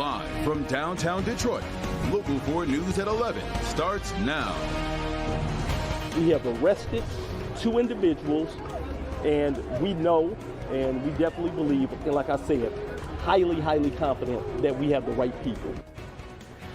Live from downtown Detroit, Local 4 News at 11 starts now. We have arrested 2 individuals, and we know, and we definitely believe, and like I said, highly confident that we have the right people.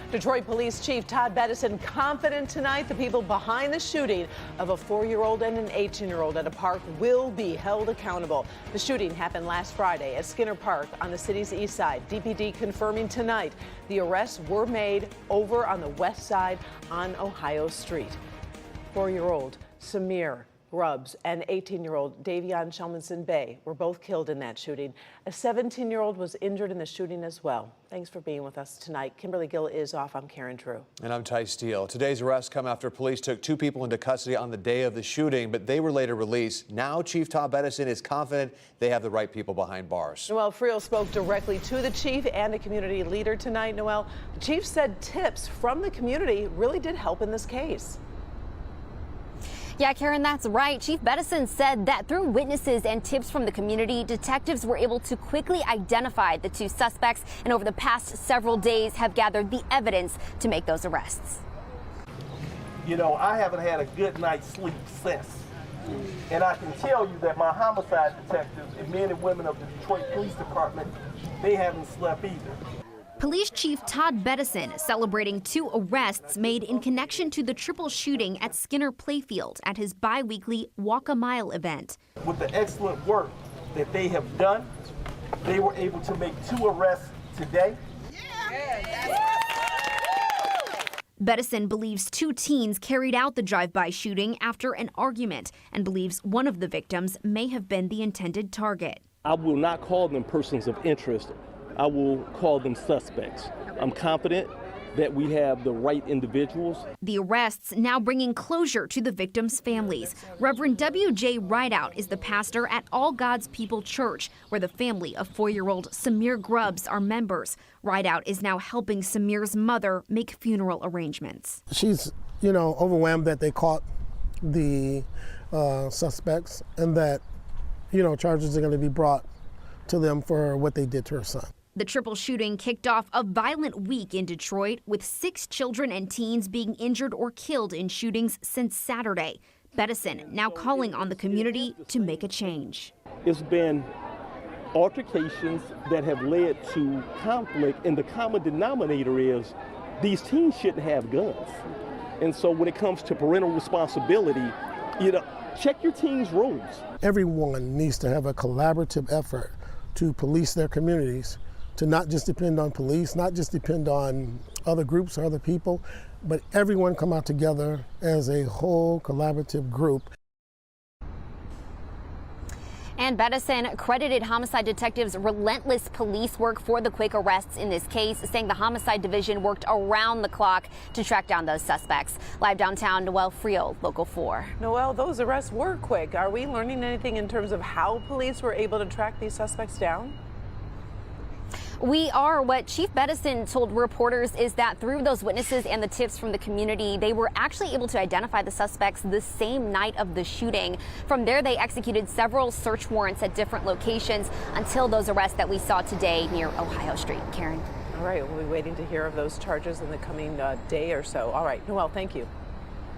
Detroit Police Chief Todd Bettison confident tonight the people behind the shooting of a 4-year-old and an 18-year-old at a park will be held accountable. The shooting happened last Friday at Skinner Park on the city's east side. DPD confirming tonight the arrests were made over on the west side on Ohio Street. 4-year-old Samir Grubbs and 18-year-old Davion Shelmanson Bay were both killed in that shooting. A 17-year-old was injured in the shooting as well. Thanks for being with us tonight. Kimberly Gill is off. I'm Karen Drew. And I'm Ty Steele. Today's arrests come after police took 2 people into custody on the day of the shooting, but they were later released. Now Chief Todd Bettison is confident they have the right people behind bars. Noel Friel spoke directly to the chief and a community leader tonight. Noel, the chief said tips from the community really did help in this case. Yeah, Karen, that's right. Chief Bettison said that through witnesses and tips from the community, detectives were able to quickly identify the 2 suspects and over the past several days have gathered the evidence to make those arrests. You know, I haven't had a good night's sleep since. And I can tell you that my homicide detectives and men and women of the Detroit Police Department, they haven't slept either. Police Chief Todd Bettison celebrating 2 arrests made in connection to the triple shooting at Skinner Playfield at his bi-weekly Walk a Mile event. With the excellent work that they have done, they were able to make 2 arrests today. Bettison believes 2 teens carried out the drive-by shooting after an argument and believes one of the victims may have been the intended target. I will not call them persons of interest. I will call them suspects. I'm confident that we have the right individuals. The arrests now bringing closure to the victims' families. Reverend W.J. Rideout is the pastor at All God's People Church, where the family of 4-year-old Samir Grubbs are members. Rideout is now helping Samir's mother make funeral arrangements. She's, overwhelmed that they caught the suspects and that, charges are going to be brought to them for what they did to her son. The triple shooting kicked off a violent week in Detroit, with 6 children and teens being injured or killed in shootings since Saturday. Bettison now calling on the community to make a change. It's been altercations that have led to conflict, and the common denominator is these teens shouldn't have guns. And so when it comes to parental responsibility, check your teens' rooms. Everyone needs to have a collaborative effort to police their communities, to not just depend on police, not just depend on other groups or other people, but everyone come out together as a whole collaborative group. And Bettison credited homicide detectives' relentless police work for the quick arrests in this case, saying the homicide division worked around the clock to track down those suspects. Live downtown, Noel Friel, Local 4. Noel, those arrests were quick. Are we learning anything in terms of how police were able to track these suspects down? We are. What Chief Bettison told reporters is that through those witnesses and the tips from the community, they were actually able to identify the suspects the same night of the shooting. From there, they executed several search warrants at different locations until those arrests that we saw today near Ohio Street. Karen. All right, we'll be waiting to hear of those charges in the coming day or so. All right, Noel, thank you.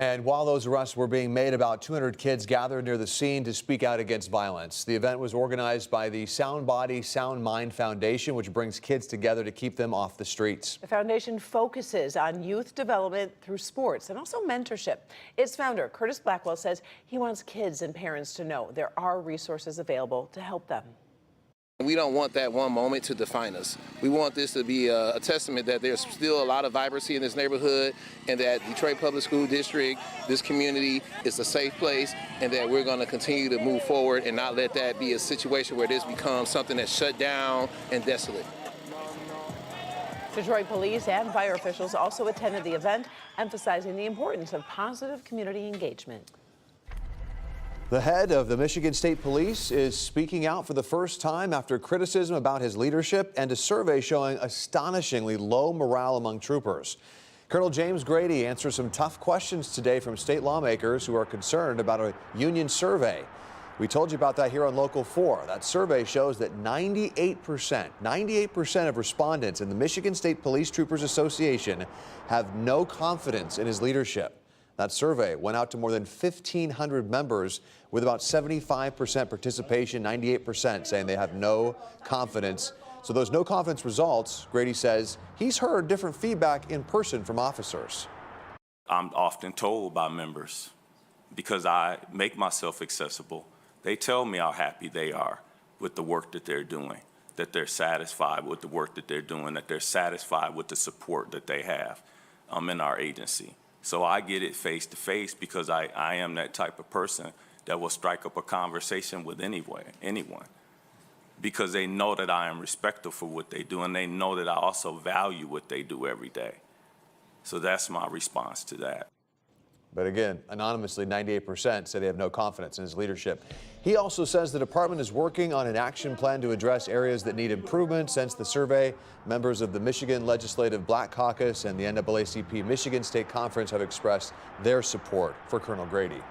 And while those arrests were being made, about 200 kids gathered near the scene to speak out against violence. The event was organized by the Sound Body, Sound Mind Foundation, which brings kids together to keep them off the streets. The foundation focuses on youth development through sports and also mentorship. Its founder, Curtis Blackwell, says he wants kids and parents to know there are resources available to help them. We don't want that one moment to define us. We want this to be a testament that there's still a lot of vibrancy in this neighborhood, and that Detroit Public School District, this community, is a safe place, and that we're going to continue to move forward and not let that be a situation where this becomes something that's shut down and desolate. Detroit police and fire officials also attended the event, emphasizing the importance of positive community engagement. The head of the Michigan State Police is speaking out for the first time after criticism about his leadership and a survey showing astonishingly low morale among troopers. Colonel James Grady answers some tough questions today from state lawmakers who are concerned about a union survey. We told you about that here on Local 4. That survey shows that 98% of respondents in the Michigan State Police Troopers Association have no confidence in his leadership. That survey went out to more than 1,500 members with about 75% participation, 98% saying they have no confidence. So those no confidence results, Grady says he's heard different feedback in person from officers. I'm often told by members, because I make myself accessible, they tell me how happy they are with the work that they're doing, that they're satisfied with the work that they're doing, that they're satisfied with the support that they have in our agency. So I get it face to face because I am that type of person that will strike up a conversation with anyone, because they know that I am respectful for what they do, and they know that I also value what they do every day. So that's my response to that. But again, anonymously, 98% say they have no confidence in his leadership. He also says the department is working on an action plan to address areas that need improvement. Since the survey, members of the Michigan Legislative Black Caucus and the NAACP Michigan State Conference have expressed their support for Colonel Grady.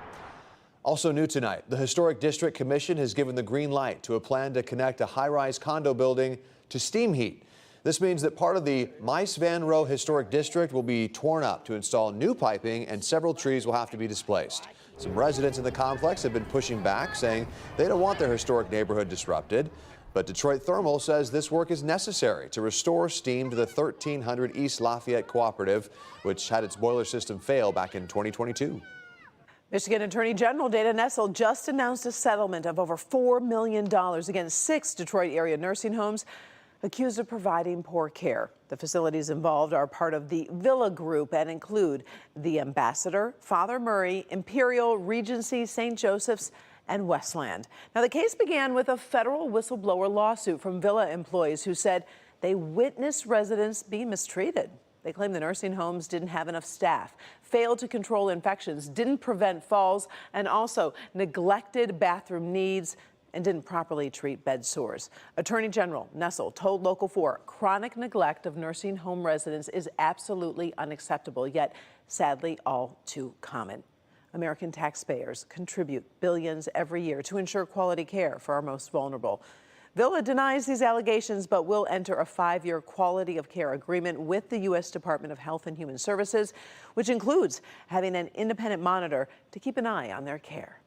Also new tonight, the Historic District Commission has given the green light to a plan to connect a high-rise condo building to steam heat. This means that part of the Mice Van Row Historic District will be torn up to install new piping, and several trees will have to be displaced. Some residents in the complex have been pushing back, saying they don't want their historic neighborhood disrupted. But Detroit Thermal says this work is necessary to restore steam to the 1300 East Lafayette Cooperative, which had its boiler system fail back in 2022. Michigan Attorney General Dana Nessel just announced a settlement of over $4 million against 6 Detroit area nursing homes accused of providing poor care. The facilities involved are part of the Villa Group and include the Ambassador, Father Murray, Imperial, Regency, St. Joseph's, and Westland. Now, the case began with a federal whistleblower lawsuit from Villa employees who said they witnessed residents being mistreated. They claim the nursing homes didn't have enough staff, failed to control infections, didn't prevent falls, and also neglected bathroom needs and didn't properly treat bed sores. Attorney General Nessel told Local 4 chronic neglect of nursing home residents is absolutely unacceptable, yet sadly all too common. American taxpayers contribute billions every year to ensure quality care for our most vulnerable. Villa denies these allegations, but will enter a 5-year quality of care agreement with the U.S. Department of Health and Human Services, which includes having an independent monitor to keep an eye on their care.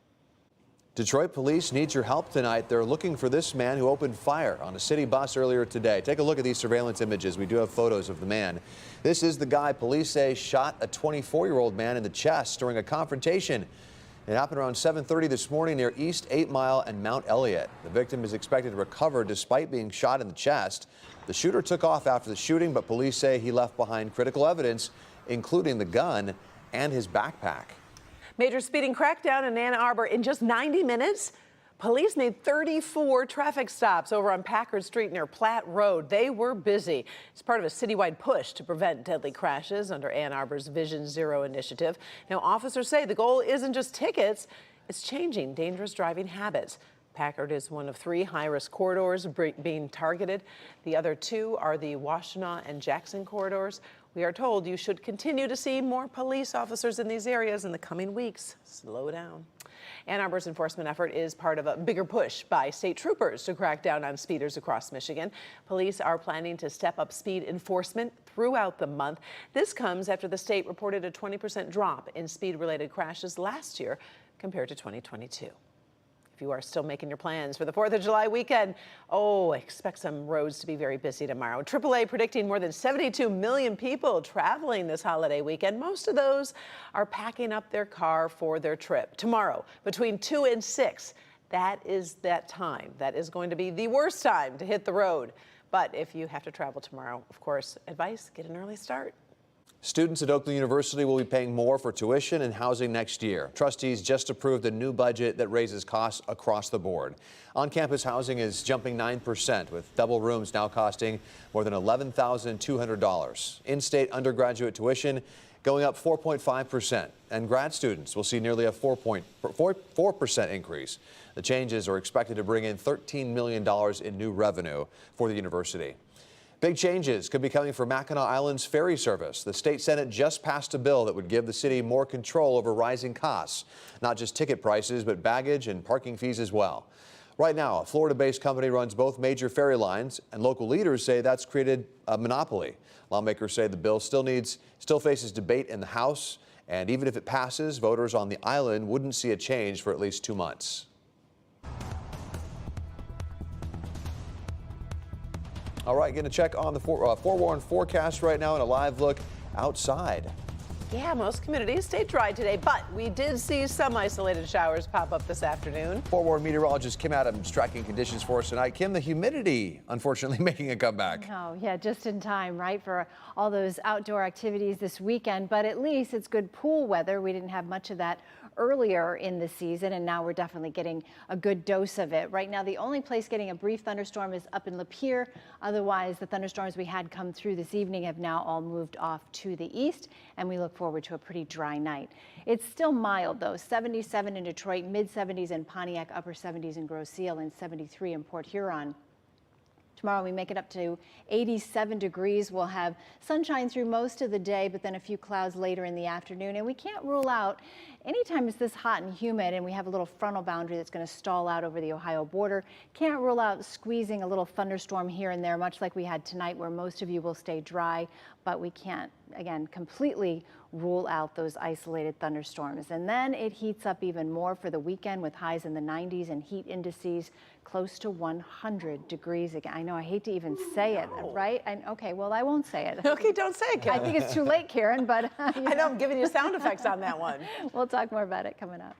Detroit police need your help tonight. They're looking for this man who opened fire on a city bus earlier today. Take a look at these surveillance images. We do have photos of the man. This is the guy police say shot a 24-year-old man in the chest during a confrontation. It happened around 7:30 this morning near East 8 Mile and Mount Elliott. The victim is expected to recover despite being shot in the chest. The shooter took off after the shooting, but police say he left behind critical evidence, including the gun and his backpack. Major speeding crackdown in Ann Arbor in just 90 minutes. Police made 34 traffic stops over on Packard Street near Platte Road. They were busy. It's part of a citywide push to prevent deadly crashes under Ann Arbor's Vision Zero initiative. Now, officers say the goal isn't just tickets, it's changing dangerous driving habits. Packard is one of 3 high-risk corridors being targeted. The other 2 are the Washtenaw and Jackson corridors. We are told you should continue to see more police officers in these areas in the coming weeks. Slow down. Ann Arbor's enforcement effort is part of a bigger push by state troopers to crack down on speeders across Michigan. Police are planning to step up speed enforcement throughout the month. This comes after the state reported a 20% drop in speed-related crashes last year compared to 2022. If you are still making your plans for the 4th of July weekend, expect some roads to be very busy tomorrow. AAA predicting more than 72 million people traveling this holiday weekend. Most of those are packing up their car for their trip. Tomorrow, between 2 and 6, that is that time. That is going to be the worst time to hit the road. But if you have to travel tomorrow, of course, advice, get an early start. Students at Oakland University will be paying more for tuition and housing next year. Trustees just approved a new budget that raises costs across the board. On-campus housing is jumping 9%, with double rooms now costing more than $11,200. In-state undergraduate tuition going up 4.5%, and grad students will see nearly a 4% increase. The changes are expected to bring in $13 million in new revenue for the university. Big changes could be coming for Mackinac Island's ferry service. The state Senate just passed a bill that would give the city more control over rising costs, not just ticket prices, but baggage and parking fees as well. Right now, a Florida-based company runs both major ferry lines, and local leaders say that's created a monopoly. Lawmakers say the bill still faces debate in the House, and even if it passes, voters on the island wouldn't see a change for at least 2 months. All right, getting a check on the forewarned forecast right now and a live look outside. Yeah, most communities stayed dry today, but we did see some isolated showers pop up this afternoon. Forewarned meteorologist Kim Adams tracking conditions for us tonight. Kim, the humidity, unfortunately, making a comeback. Oh, yeah, just in time, right, for all those outdoor activities this weekend. But at least it's good pool weather. We didn't have much of that earlier in the season, and now we're definitely getting a good dose of it. Right now, the only place getting a brief thunderstorm is up in Lapeer. Otherwise, the thunderstorms we had come through this evening have now all moved off to the east, and we look forward to a pretty dry night. It's still mild, though. 77 in Detroit, mid-70s in Pontiac, upper 70s in Grosse Ile, and 73 in Port Huron. Tomorrow we make it up to 87 degrees. We'll have sunshine through most of the day, but then a few clouds later in the afternoon. And we can't rule out, anytime it's this hot and humid and we have a little frontal boundary that's going to stall out over the Ohio border, can't rule out squeezing a little thunderstorm here and there, much like we had tonight, where most of you will stay dry. But we can't, again, completely rule out those isolated thunderstorms. And then it heats up even more for the weekend with highs in the 90s and heat indices close to 100 degrees again. I know, I hate to even say it, right? Okay, well, I won't say it. Okay, don't say it, Karen. I think it's too late, Karen, but I know, I'm giving you sound effects on that one. We'll talk more about it coming up.